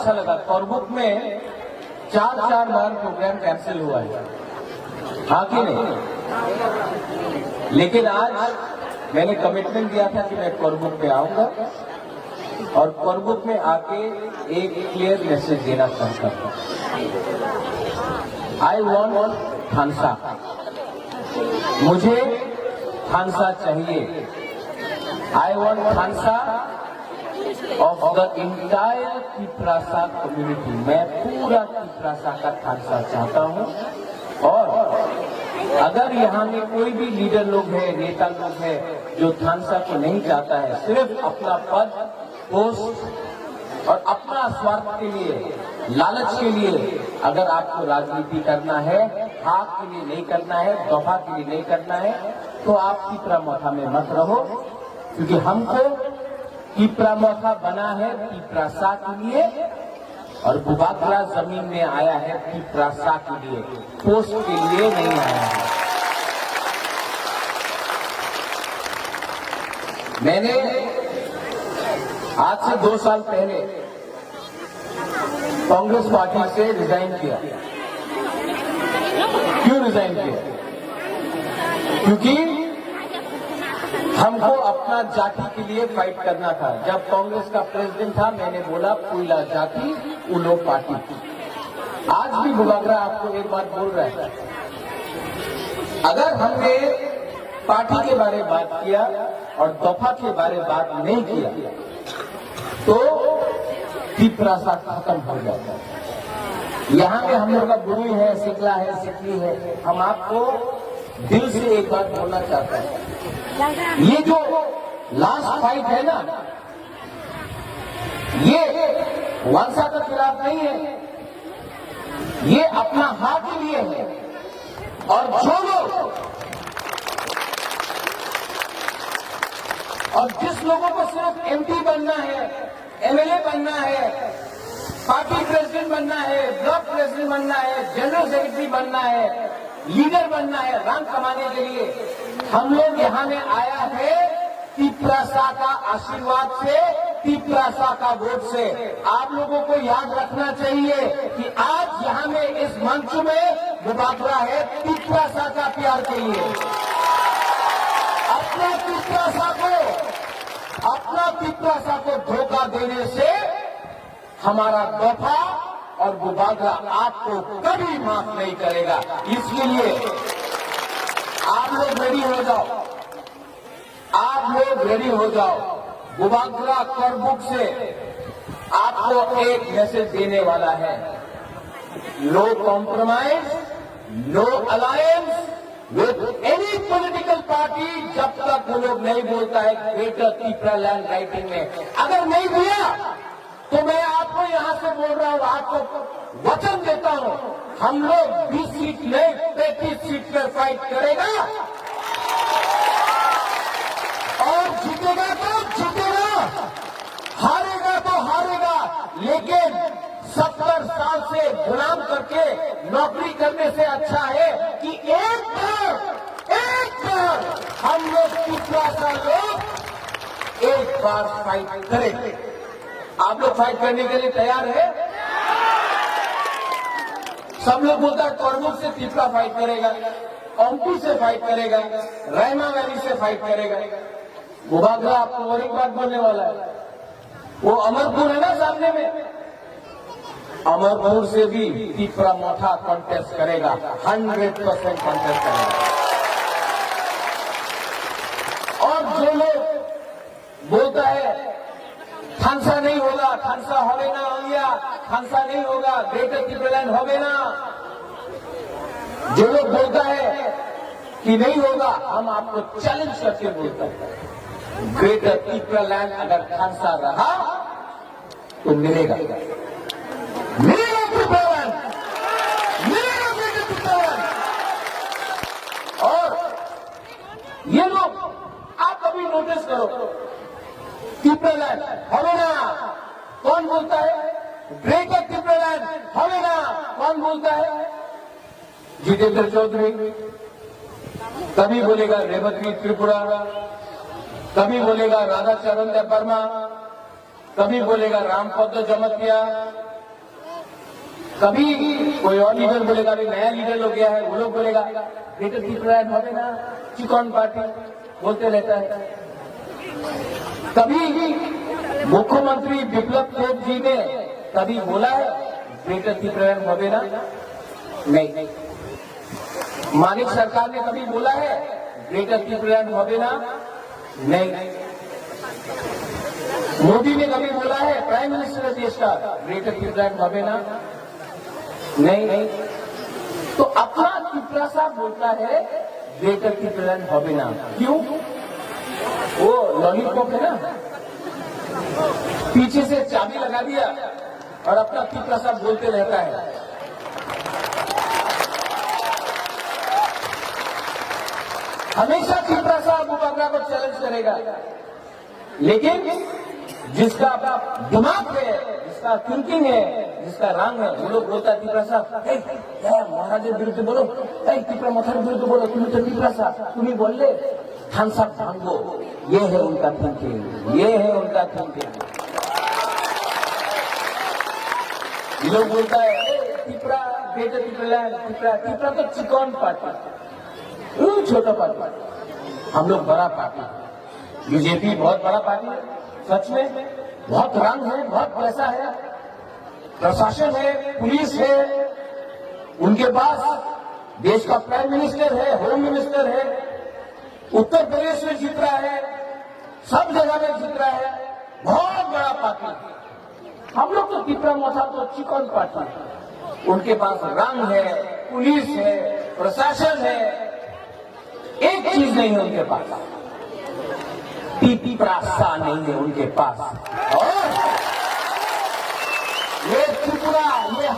अच्छा लगा। करबुक में 4 बार प्रोग्राम कैंसिल हुआ है, हाँ कि नहीं? लेकिन आज मैंने कमिटमेंट दिया था कि मैं करबुक पे आऊंगा और करबुक में आके एक क्लियर मैसेज देना चाहता हूं। आई वॉन्ट थानसा, मुझे थानसा चाहिए। I want Thansa of the entire Tiprasa community. मैं पूरा तिपरासा का थानसा चाहता हूं। और अगर यहाँ में कोई भी लीडर लोग है, नेता लोग है जो थानसा को नहीं चाहता है, सिर्फ अपना पद, पोस्ट और अपना स्वार्थ के लिए, लालच के लिए अगर आपको राजनीति करना है, हाथ के लिए नहीं करना है, दफा के लिए नहीं करना है, तो आप तिपरामोथा में मत रहो। क्योंकि हमको तिपरामोथा बना है तिपरासा के लिए और बुबागरा जमीन में आया है तिपरासा के लिए, पोस्ट के लिए नहीं आया है। मैंने आज से 2 साल पहले कांग्रेस पार्टी से रिजाइन किया। क्यों रिजाइन किया? क्योंकि हमको अपना जाति के लिए फाइट करना था। जब कांग्रेस का प्रेसिडेंट था, मैंने बोला पुइला जाति उलो पार्टी। आज भी बुबागरा आपको एक बात बोल रहा है, अगर हमने पार्टी के बारे में बात किया और दफा के बारे में बात नहीं किया तो तिपरासा खत्म हो जाता है। यहाँ में हम लोग का गुरु है, सिकला है, सिकली है। हम आपको दिल से एक बात बोलना चाहते हैं, ये जो लास्ट फाइट है ना, ये वंशा के खिलाफ नहीं है, ये अपना हाथ के लिए है। और जो लोग और जिस लोगों को सिर्फ एमपी बनना है, एमएलए बनना है, पार्टी प्रेसिडेंट बनना है, ब्लॉक प्रेसिडेंट बनना है, जनरल सेक्रेटरी बनना है, लीडर बनना है, रंग कमाने के लिए हम लोग यहाँ में आया है तिपरासा का आशीर्वाद से, तिपरासा का वोट से। आप लोगों को याद रखना चाहिए कि आज यहाँ में इस मंच में मुबादला है तिपरासा का प्यार के लिए। अपना तिपरासा को धोखा देने से हमारा दफा और बुबागरा आपको कभी माफ नहीं करेगा। इसके लिए आप लोग रेडी हो जाओ, आप लोग रेडी हो जाओ। बुबागरा करबुक से आपको एक मैसेज देने वाला है, no compromise, no alliance with any political party. जब तक वो लोग नहीं बोलता है ग्रेटर तिपरा लैंड राइटिंग में, अगर नहीं दिया तो मैं आपको यहां से बोल रहा हूं, आपको वचन देता हूं, हम लोग 20 सीट नहीं 35 सीट पर फाइट करेगा और जीतेगा तो जीतेगा, हारेगा तो हारेगा। लेकिन 70 साल से गुलाम करके नौकरी करने से अच्छा है कि एक बार हम लोग तिपरासा लोग एक बार फाइट करें। आप लोग फाइट करने के लिए तैयार है? सब लोग बोलता है करबुक से तिपरा फाइट करेगा, ओमपी से फाइट करेगा, रहमा वैली से फाइट करेगा। बुबागरा आपको और एक बात बोलने वाला है, वो अमरपुर है ना सामने में, अमरपुर से भी तिपरामोथा कॉन्टेस्ट करेगा, 100% कॉन्टेस्ट करेगा। और जो लोग बोलता है थानसा नहीं होगा, थानसा होवे ना होगा, थानसा नहीं होगा, ग्रेटर तिपरा लैंड होवे ना, जो लोग बोलता है कि नहीं होगा, हम आपको चैलेंज करके बोलते हैं, ग्रेटर तिपरा लैंड अगर थानसा रहा तो मिलेगा, मिलेगा तिपरा लैंड, मिलेगा ग्रेटर तिपरा लैंड। और ये लोग आप कभी नोटिस करो, तिपरा लैंड होवे ना कौन बोलता है, ग्रेटर तिपरा लैंड होवे ना कौन बोलता है, जितेंद्र चौधरी। कभी बोलेगा रेवती त्रिपुरा, कभी बोलेगा राधा चरण वर्मा, कभी बोलेगा रामपद जमतिया, कभी कोई और लीडर बोलेगा, अभी नया लीडर लोग गया है, वो लोग बोलेगा ग्रेटर त्रिपुरायण হবে না, चिकन पार्टी बोलते रहता है। कभी मुख्यमंत्री बिप्लब देब जी ने कभी बोला है ग्रेटर त्रिपुरायण হবে না? नहीं। मानिक सरकार ने कभी बोला है ग्रेटर त्रिपुरायण হবে না? नहीं। मोदी ने कभी बोला है, प्राइम मिनिस्टर देश का, ग्रेटर त्रिपुरायण হবে না? नहीं। तो अपना त्रिपुरा साहब बोलता है ग्रेटर त्रिपुरायण হবে না। क्यों? वो लॉलीपॉप है ना, पीछे से चाबी लगा दिया और अपना त्रिपुरा साहब बोलते रहता है। हमेशा त्रिपुरा साहब मुबारक को चैलेंज करेगा, लेकिन जिसका अपना दिमाग है, जिसका थिंकिंग है, जिसका रंग है, वो लोग बोलता है त्रिपुरा साहब महाराज विरुद्ध बोलो, त्रिपुरा मथार विरुद्ध बोलो, तुम्हें तो त्रिपुरा साहब तुम्हें बोल ले थानसा भांगो। ये है उनका थिंकिंग, ये है उनका थिंकिंग। ये लोग बोलता है त्रिपुरा ग्रेटर त्रिपुरा तो चिकन पार्टी, छोटा पार्टी, हम लोग बड़ा पार्टी। बीजेपी बहुत बड़ा पार्टी है, सच में बहुत रंग है, बहुत पैसा है, प्रशासन है, पुलिस है, उनके पास देश का प्राइम मिनिस्टर है, होम मिनिस्टर है, उत्तर प्रदेश में जीत रहा है, सब जगह में जीत रहा है, बहुत बड़ा पार्टी। हम लोग तो त्रिपुरा मोथा तो चिकन पार्टी, उनके पास रंग है, पुलिस है, प्रशासन है, एक चीज नहीं है उनके पास, त्रिपुरा नहीं है उनके पास। और ये त्रिपुरा, ये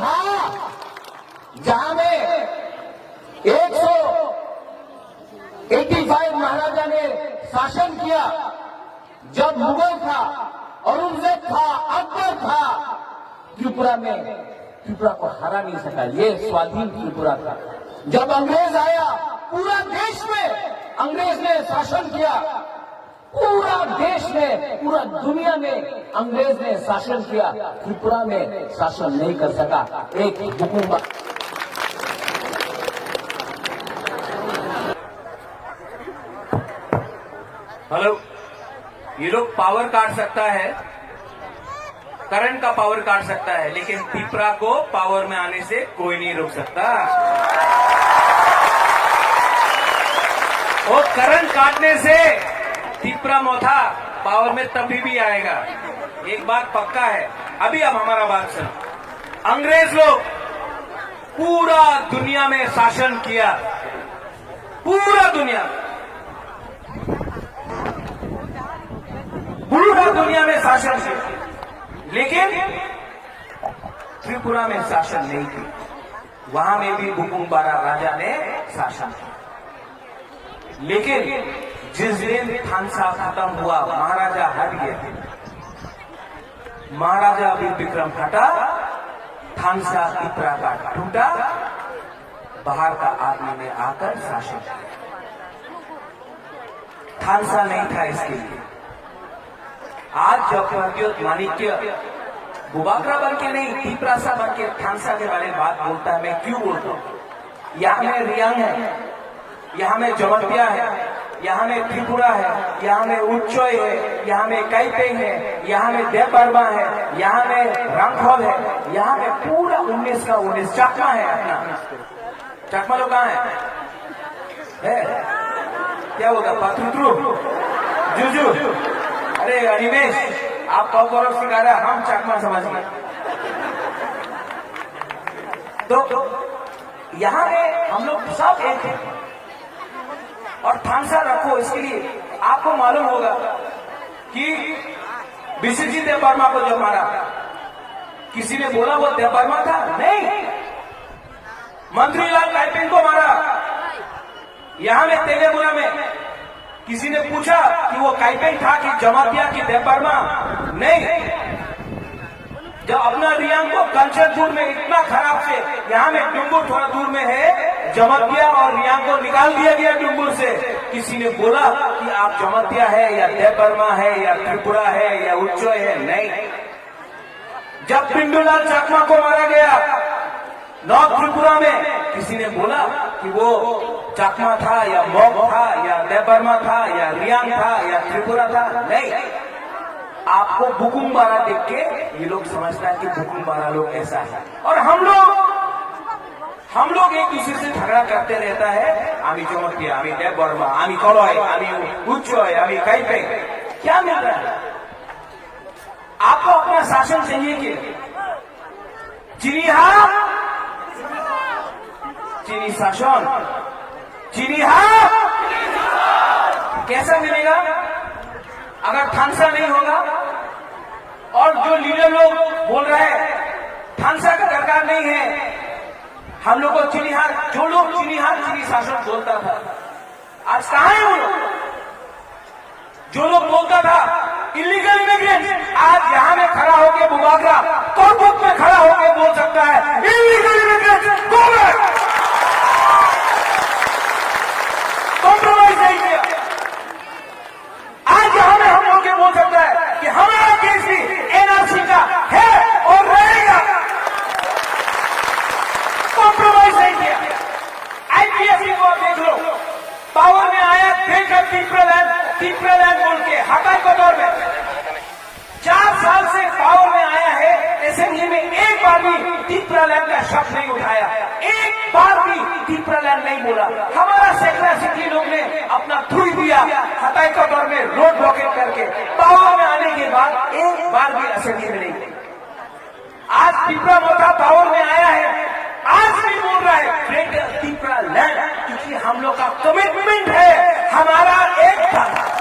जहां में 185 महाराजा ने शासन किया, जब मुगल था, औरंगजेब था, अकबर था, त्रिपुरा को हरा नहीं सका। ये स्वाधीन त्रिपुरा था। जब अंग्रेज आया, पूरा देश में अंग्रेज ने शासन किया, पूरा देश में, पूरा दुनिया में अंग्रेज ने शासन किया, त्रिपुरा में शासन नहीं कर सका। एक हुकूमत हेलो, ये लोग पावर काट सकता है, करंट का पावर काट सकता है, लेकिन त्रिपुरा को पावर में आने से कोई नहीं रोक सकता। वो करंट काटने से त्रिपुरा मोथा पावर में तभी भी आएगा। एक बात पक्का है। अभी अब हमारा बात सुनो। अंग्रेज लोग पूरा दुनिया में शासन किया, पूरा दुनिया में शासन किया, लेकिन त्रिपुरा में शासन नहीं किया। वहां में भी बुकुम्बारा राजा ने शासन किया, लेकिन जिस दिन थानसा खत्म हुआ, महाराजा हट गए, महाराजा अभी विक्रम हटा, थानसा त्रिपुरा का टूटा, बाहर का आदमी ने आकर शासन किया। थानसा नहीं था इसके लिए। आज जब प्रद्योत माणिक्य बुबाकरा बन के नहीं, त्रिपुरा सा बन के थानसा के बारे में बात बोलता है, मैं क्यों बोलता हूं? यहाँ में रियांग है, यहाँ में जमतिया है, यहाँ में त्रिपुरा है, यहाँ में उच्चोय है, यहाँ में काइपेंग है, यहाँ में देवबर्मा है, यहाँ में रंगखोल है, यहाँ में पूरा 19 का 19 चकमा है। अपना चकमा लोग कहाँ है? क्या होगा? पत्रुत्रु, जुजू। अरे अनिमेश, आप कौरव सिखा रहे, हम चकमा समझ गए। तो यहाँ में हम लोग सब एक हैं, और थानसा रखो। इसके लिए आपको मालूम होगा कि बीसीजी देवबर्मा को जब मारा, किसी ने बोला वो देवबर्मा था? नहीं। मंत्रीलाल काइपेंग को मारा, यहां में तेलेगुना में किसी ने पूछा कि वो काइपेंग था कि जमातिया की देवबर्मा? नहीं। जब अपना रियांग को कंचनपुर में इतना खराब से, यहाँ में डुम्बुर थोड़ा दूर में है, जमातिया और रियांग को निकाल दिया गया डुम्बुर से। किसी ने बोला कि आप जमातिया है या देवबर्मा है या त्रिपुरा है या उच्चोय है? नहीं। जब पिंडूलाल चकमा को मारा गया, नॉर्थ त्रिपुरा में किसी ने बोला कि वो चाकमा था या मॉग था या देबर्मा था या रियांग था या त्रिपुरा था। नहीं, आपको बुकुमबारा देख के ये लोग समझता है कि बुकुमबारा लोग ऐसा है। और हम लोग एक दूसरे से झगड़ा करते रहता है। आमी जोमतिया, आमी देबर्मा, आमी कलॉय, आमी उच्चोय, आमी काइपे। क्या मिल रहा है? आपको अपना शासन चाहिए कि चिनिहा चीनी शासन, चिनिहा कैसा मिलेगा अगर थानसा नहीं होगा? और जो लीडर लोग बोल रहे हैं थानसा का दरकार नहीं है, हम लोग को चिनिहार, जो लोग चिनिहार चीनी शासन बोलता था आज कहां है वो लोग? जो लोग बोलता था इलीगल इमिग्रेंट, आज यहां में खड़ा होकर बुबागरा कोर्ट में खड़ा होकर बोल सकता है illegal immigrant go back. Compromise नहीं किया। आज यहां में हम लोग ये बोल सकता है कि हमारा केस भी एनआरसी का है और रहेगा। कॉम्प्रोमाइज नहीं किया। आईपीएससी को देख लो, पावर में आया देकर तीपरालैंड बोल के हटाई को दौर में 4 साल से पावर में आया है। असेंबली में एक बार भी तीपरालैंड का शब्द नहीं उठाया, एक बार भी तीपरालैंड नहीं बोला। हमारा सेक्रेटरी लोग ने अपना थ्रू दिया हटाई को दौर में रोड ब्लॉकेट करके। पावर में आने के बाद एक बार भी असेंबली में नहीं। आज तीपरा मोटा पावर में आया है, आज भी बोल रहा है ग्रेटर तीपरालैंड, क्योंकि हम लोग का कमिटमेंट है, हमारा एक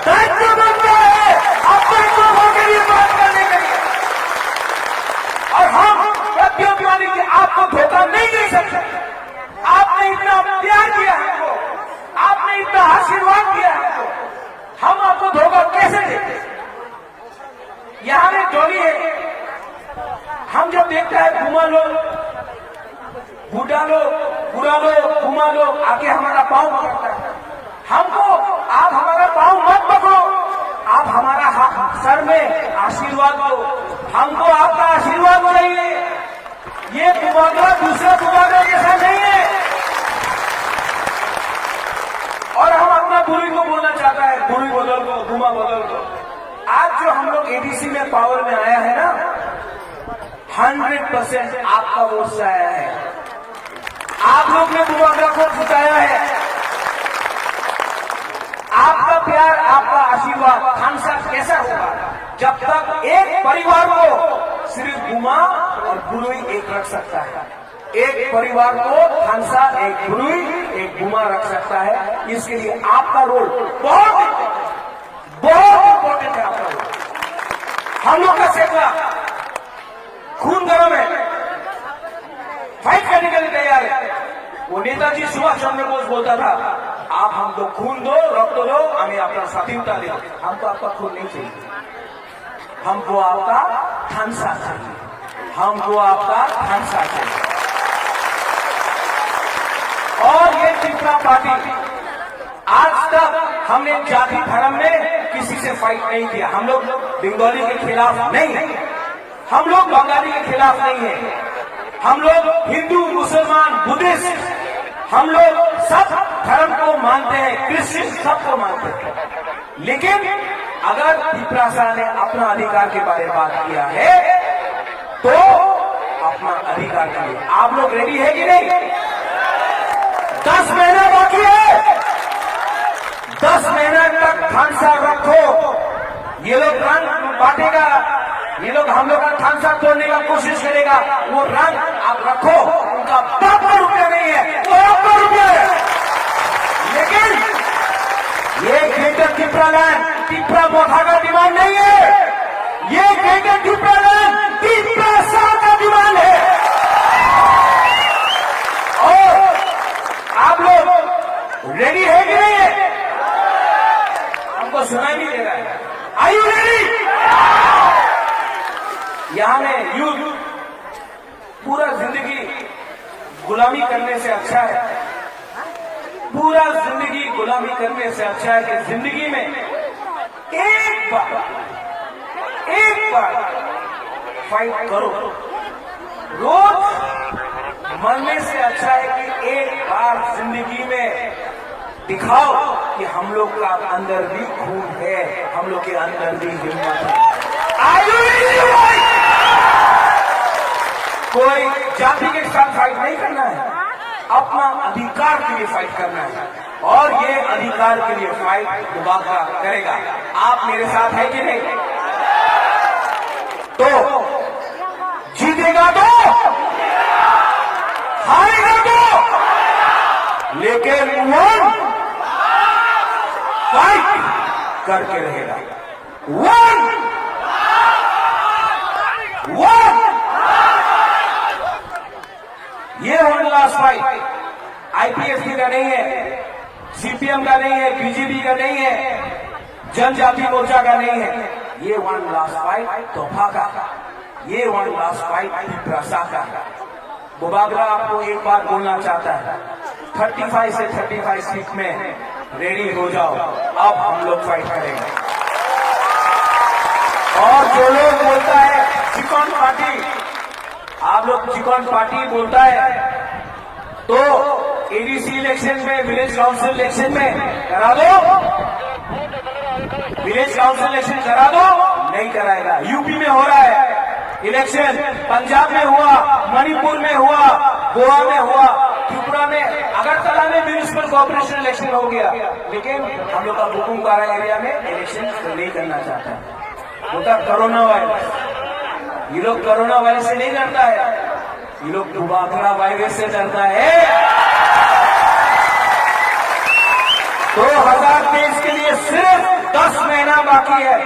दायित्व बनता है अपने लोगों के लिए बात करने के लिए। और हम प्रत्युत मानी कि आपको धोखा नहीं दे सकते। आपने इतना प्यार दिया हमको, आपने इतना आशीर्वाद दिया हमको, हम आपको धोखा कैसे देते? यहां में डोली है, हम जब देखता है घुमा लोग, बूढ़ा लोग, बुरा लोग, घुमा लोग आके हमारा पाँव पकड़ता है। हमको आप हमारा पाँव मत पकड़ो, आप हमारा सर में आशीर्वाद दो, हमको आपका आशीर्वाद चाहिए। ये बुबागरा दूसरा बुबागरा जैसा नहीं है। और हम अपना बुरी को बोलना चाहता है, बुरी बदल को, घुमा बदल को। आज जो हम लोग एडीसी में पावर में आया है ना, 100% आपका वोट से आया है। आप लोग ने बुबागरा को जिताया है। आपका प्यार, आपका आशीर्वाद थानसा कैसा होगा? जब तक एक परिवार को सिर्फ गुमा और बुरुई एक रख सकता है। एक परिवार को थानसा, एक बुरुई, एक गुमा रख सकता है। इसके लिए आपका रोल बहुत इंपॉर्टेंट है। आपका रोल, हम लोग का सेवा खून गरम है, फाइट करने के लिए तैयार है। वो नेताजी सुभाष चंद्र बोस बोलता था, आप हमको खून दो, रक्त दो, हमें अपना साथी उतार दो। हमको आपका खून नहीं चाहिए, हमको आपका थानसा चाहिए, हमको आपका थानसा चाहिए। और ये तीसरा पार्टी, आज तक हमने जाति धर्म में किसी से फाइट नहीं किया। हम लोग बंगाली के खिलाफ नहीं, हम लोग बंगाली के खिलाफ नहीं है। हम लोग हिंदू, मुसलमान, बुद्धिस्ट, हम लोग सब धर्म को मानते हैं, क्रिश्चियन सबको मानते हैं। लेकिन अगर त्रिपुरा ने अपना अधिकार के बारे में बात किया है तो अपना अधिकार के लिए आप लोग रेडी है कि नहीं? 10 महीना बाकी है, 10 महीने तक थानसा रखो। ये लोग रंग बांटेगा, ये लोग हम लोग का थानसा तोड़ने का कोशिश करेगा। वो रंग आप रखो, उनका बाप का रुपया नहीं है, वो आपका रुपया है। लेकिन ये ग्रेटर तीपरालैंड तीपरा मोथा का डिमांड नहीं है, ये ग्रेटर तीपरालैंड तीपरा का डिमांड है। और आप लोग रेडी है कि नहीं है? हमको सुनाई नहीं दे रहा है। Are you ready? यहां में यूथ पूरा जिंदगी गुलामी करने से अच्छा है, पूरा जिंदगी गुलामी करने से अच्छा है कि जिंदगी में एक बार फाइट करो। रोज मरने से अच्छा है कि एक बार जिंदगी में दिखाओ कि हम लोग का अंदर भी खून है, हम लोग के अंदर भी हिम्मत है। कोई जाति के साथ फाइट नहीं करना है, अपना अधिकार के लिए फाइट करना है, और ये अधिकार के लिए फाइट बुबाकरा करेगा। आप मेरे साथ है कि नहीं? तो जीतेगा तो, हारेगा तो, लेकिन वन फाइट करके रहेगा। वन ये वन लास्ट फाइट आईपीएफटी का नहीं है, सीपीएम का नहीं है, बीजेपी का नहीं है, जनजाति मोर्चा का नहीं है। ये वन लास्ट फाइट तोहफा का, ये वन लास्ट फाइट पिपरासा का। बुबाकरा आपको एक बात बोलना चाहता है, 35 से 35 सीट में रेडी हो जाओ, अब हम लोग फाइट करेंगे। और जो लोग बोलता है चिकन पार्टी, आप लोग चिकन पार्टी बोलता है, तो एडीसी इलेक्शन में, विलेज काउंसिल इलेक्शन में करा दो, विलेज काउंसिल इलेक्शन करा दो, नहीं कराएगा। यूपी में हो रहा है इलेक्शन, पंजाब में हुआ, मणिपुर में हुआ, गोवा में हुआ, त्रिपुरा में, अगरतला में म्यूनिसिपल कॉर्पोरेशन इलेक्शन हो गया, लेकिन हम लोग का बुकुमपारा एरिया में इलेक्शन नहीं करना चाहता है। होता कोरोना वायरस, ये लोग कोरोना वायरस से नहीं डरता है, ये लोग बुबाकरा वायरस से डरता है। 2023 के लिए सिर्फ 10 महीना बाकी है।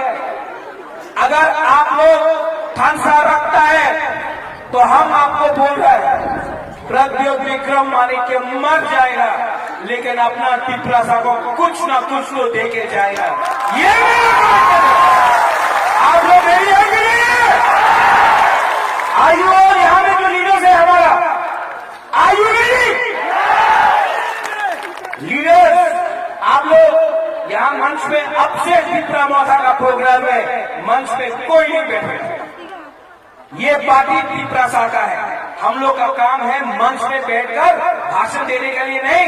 अगर आप लोग थानसा रखता है तो हम आपको बोल रहे हैं, प्रद्योत विक्रम माणिक्य मर जाएगा, लेकिन अपना पिपरासा को कुछ ना कुछ तो देके जाएगा। ये आप लोग मेरी है कि नहीं है? आयु, और यहाँ में जो लीडर्स है हमारा, आयु लीडर्स, आप लोग यहाँ मंच पे, अब से पिपरा मौसा का प्रोग्राम है, मंच पे कोई नहीं बैठे। ये पार्टी पिपरासा का है, हम लोग का काम है मंच में बैठकर भाषण देने के लिए नहीं।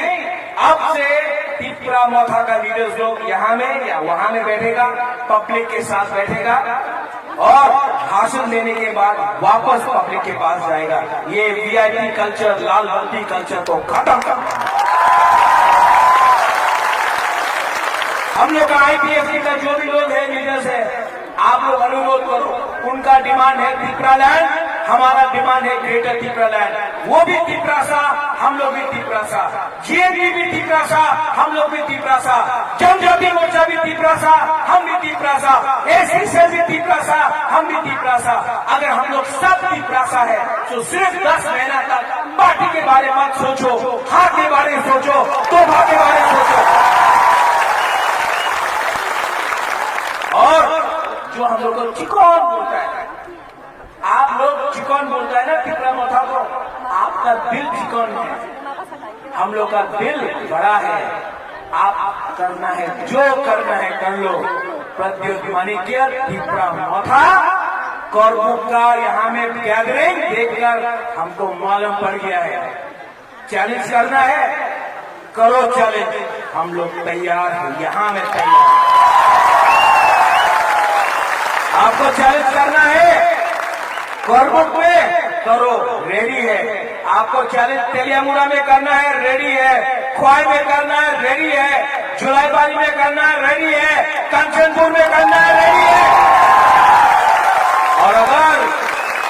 अब से पिपरा मौसा का लीडर्स लोग यहाँ में या वहां में बैठेगा, पब्लिक के साथ बैठेगा, और भाषण देने के बाद वापस पब्लिक के पास जाएगा। ये वीआईपी कल्चर, लाल बत्ती कल्चर को खत्म करना। हम लोग का आईपीएफटी का जो भी लोग है, लीडर्स है, आप लोग अनुरोध करो, उनका डिमांड है त्रिपुरा लैंड, हमारा डिमांड है ग्रेटर त्रिपुरा लैंड। वो भी त्रिपुरासा, हम लोग भी त्रिपुरासा, जीएनडी भी त्रिपुरासा, हम लोग भी त्रिपुरासा, जनजाति मोर्चा भी त्रिपुरासा, हम भी त्रिपुरासा, एससी सेल भी त्रिपुरासा, हम भी त्रिपुरासा। अगर हम लोग सब त्रिपुरासा है तो सिर्फ 10 महीना तक पार्टी के बारे में मत सोचो, हार के बारे में सोचो, तोहफा के बारे में सोचो। और जो हम लोग को चिकन बोलता है, आप लोग चिकन बोलता है ना पिपरा मौसा को, आपका दिल चिकन है, हम लोग का दिल बड़ा है। आप करना है, जो करना है कर लो। प्रद्योत माणिक्य पिपरा मौसा कौरवों का यहाँ में गैदरिंग देखकर हमको मालूम पड़ गया है। चैलेंज करना है, करो चैलेंज, हम लोग तैयार हैं, यहाँ में तैयार। आपको चैलेंज करना है कोरबुट में, करो, रेडी है। आपको चैलेंज तेलियामुड़ा में करना है, रेडी है। ख्वाई में करना है, रेडी है। जुलाईबाड़ी में करना है, रेडी है। कंचनपुर में करना है, रेडी है। और अगर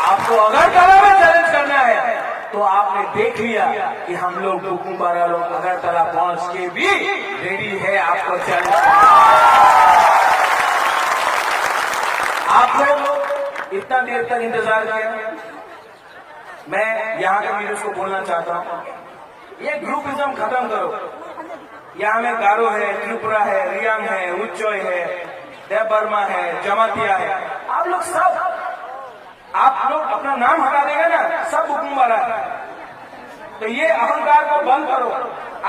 आपको अगरतला में चैलेंज करना है तो आपने देख लिया कि हम लोग बुकुमपारा लोग अगरतला पहुंच के भी रेडी है आपको चैलेंज करना। आप लोग इतना देर तक इंतजार किया, मैं यहाँ के लीडर्स को बोलना चाहता हूँ, ये ग्रुपिज्म खत्म करो। यहाँ में गारो है, त्रिपुरा है, रियांग है, उच्चोय है, देव वर्मा है, जमातिया है, आप लोग सब, आप लोग अपना नाम हटा देगा ना, सब बुकुमपारा है। तो ये अहंकार को बंद करो।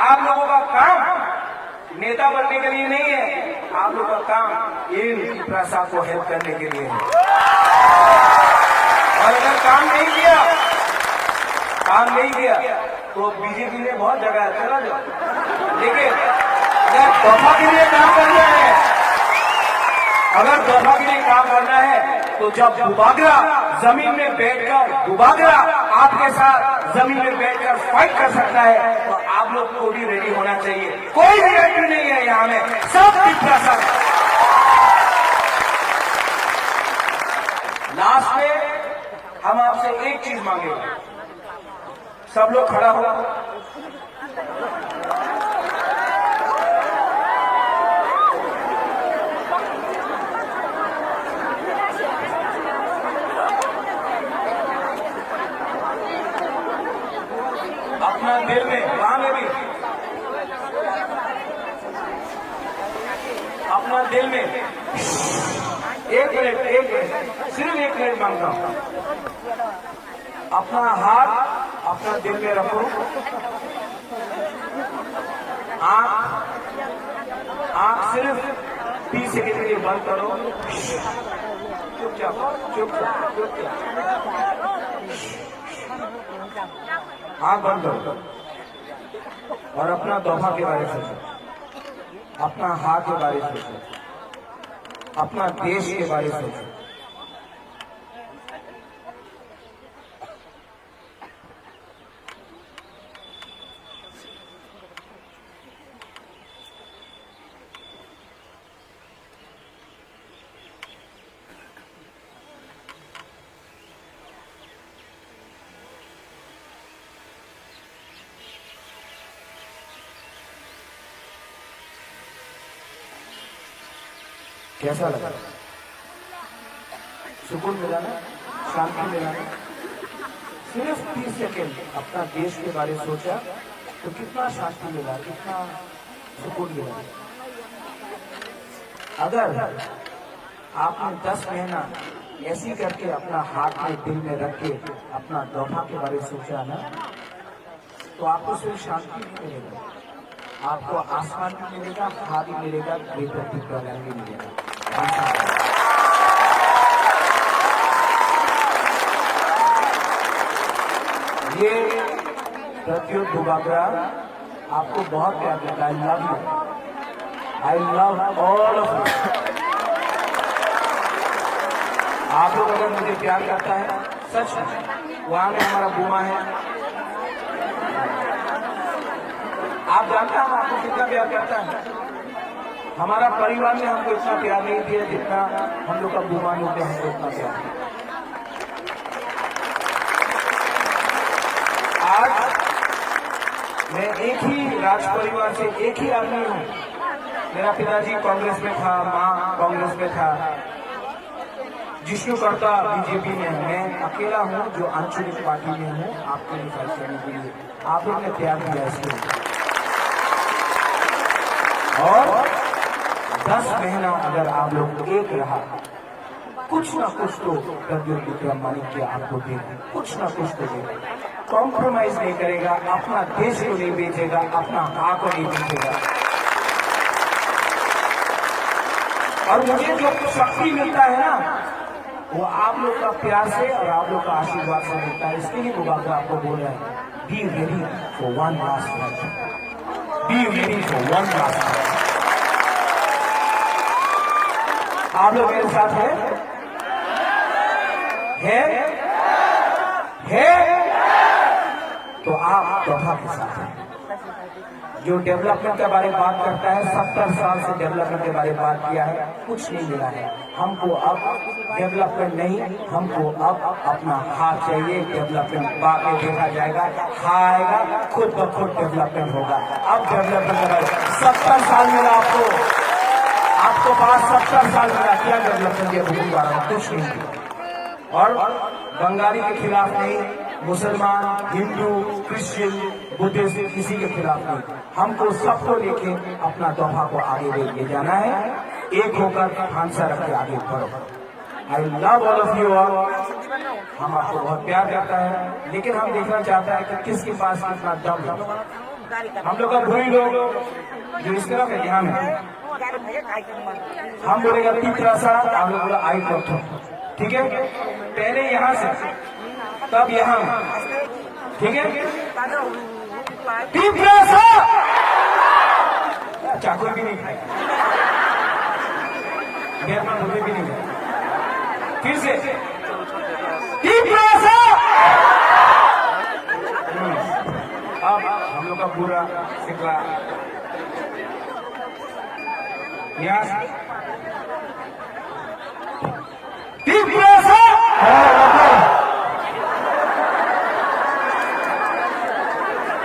आप लोगों का काम नेता बनने के लिए नहीं है, आप लोगों का काम इन पिपरासा को हेल्प करने के लिए है। और अगर काम नहीं किया काम नहीं किया तो बीजेपी ने बहुत जगह है, चला जाओ। लेकिन अगर तोहफा के लिए काम करना है, अगर तोहफा के लिए काम करना है तो जब बुबागरा जमीन में बैठकर बुबागरा आपके साथ जमीन में बैठकर फाइट कर सकता है तो आप लोग को भी रेडी होना चाहिए। कोई भी रेडी नहीं है यहाँ में, सब डिप्रेशन। लास्ट में हम आपसे एक चीज मांगेंगे, सब लोग खड़ा हो। अपना दिल में, वहां में भी अपना दिल में एक मिनट सिर्फ 1 मिनट मांगता हूं। अपना हाथ अपना दिल में रखो, आंख सिर्फ 30 सेकंड के लिए बंद करो। चुपचाप आंख बंद करो और अपना तोहफा के बारे में सोचो, अपना हाथ के बारे में सोचो, अपना देश के बारे में सोचो। कैसा लगा? सुकून मिला ना, शांति मिला ना? सिर्फ 30 सेकेंड अपना देश के बारे में सोचा तो कितना शांति मिला, कितना सुकून मिला। अगर आपने 10 महीना ऐसी करके अपना हाथ में दिल में रख के अपना तोहफा के बारे में सोचा ना, तो आपको सिर्फ शांति नहीं मिलेगा, आपको आसमान भी मिलेगा, हाथ भी मिलेगा, बेहतर भी मिलेगा। ये प्रत्युत बुबागरा आपको बहुत प्यार करता है। I love you, I love all of you. आप लोग अगर मुझे प्यार करता है सच में, वहां में हमारा बुमा है, आप जानते हैं हम आपको कितना प्यार करता है। हमारा परिवार ने हमको इतना प्यार नहीं दिया जितना हम लोग का बुमा लोग हमको इतना प्यार दिया। आज मैं एक ही राज परिवार से एक ही आदमी हूँ। मेरा पिताजी कांग्रेस में था, माँ कांग्रेस में था, जिष्णु करता बीजेपी में। मैं अकेला हूँ जो आंचलिक पार्टी में हूँ, आपको भी फाइट करने के लिए। आप लोग ने प्यार दिया इसके लिए। और 10 महीना अगर आप लोग एक रहा, कुछ ना कुछ तो प्रद्युत विक्रम मानिक आपको देगा, कुछ ना कुछ तो देगा। कॉम्प्रोमाइज नहीं करेगा, अपना देश को नहीं बेचेगा, अपना हाथ को नहीं बेचेगा। और मुझे जो शक्ति मिलता है ना, वो आप लोग का प्यार से और आप लोग का आशीर्वाद से मिलता है। इसके लिए बुबागरा आपको बोल रहे हैं, be ready for one last fight, be ready for one last fight. आप लोग मेरे साथ है तो आप तोहफा के साथ हैं। जो डेवलपमेंट के बारे में बात करता है, 70 साल से डेवलपमेंट के बारे में बात किया है, कुछ नहीं मिला है। हमको अब डेवलपमेंट नहीं, हमको अब अपना हाथ चाहिए। डेवलपमेंट बाद में देखा जाएगा, आएगा खुद ब खुद डेवलपमेंट होगा। अब डेवलपमेंट के बारे 70 साल मिला आपको पास 70 साल मिला, क्या डेवलपमेंट के भूमि द्वारा कुछ नहीं किया। और बंगाली के खिलाफ नहीं, मुसलमान, हिंदू, क्रिश्चियन, बुद्धिस्ट किसी के खिलाफ नहीं। हमको सबको लेके अपना तोहफा को आगे लेके जाना है। एक होकर हांसा रख के आगे बढ़ो। I love all of you all. हम आपको बहुत प्यार करता है, लेकिन हम देखना चाहता है कि किसके पास कितना दम है। हम लोग का भूरी लोग जो इस तरफ है, यहाँ में हम बोलेगा तीसरा, आप लोग बोला आई लव, ठीक है। पहले यहाँ से तब यहाँ, ठीक है, तीसरा सा चाकू भी नहीं खाए, मुझे भी नहीं खाए। फिर से तीसरा सा। अब हम लोग का पूरा सिक्का यहाँ तीसरा सा।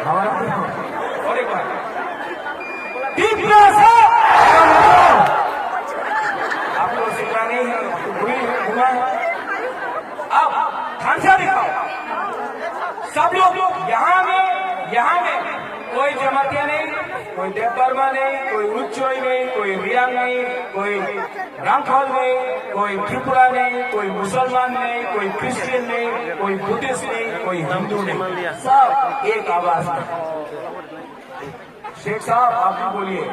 हमारा और एक बार तीसरा सा। आपको सिक्का नहीं है, घुमा है। अब खांसा दिखाओ सब लोग। यहाँ में कोई जमातिया नहीं, कोई देवबर्मा नहीं, कोई उच्चोई नहीं, कोई रियांग नहीं, कोई रांखल नहीं, कोई त्रिपुरा नहीं, कोई मुसलमान नहीं, कोई क्रिश्चियन नहीं, कोई बुद्धिस्ट नहीं, कोई हिंदू नहीं, सब एक आवाज में। शेख साहब आप भी बोलिए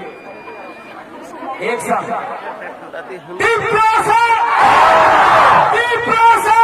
एक साथ। तीसरा सा, तीसरा सा।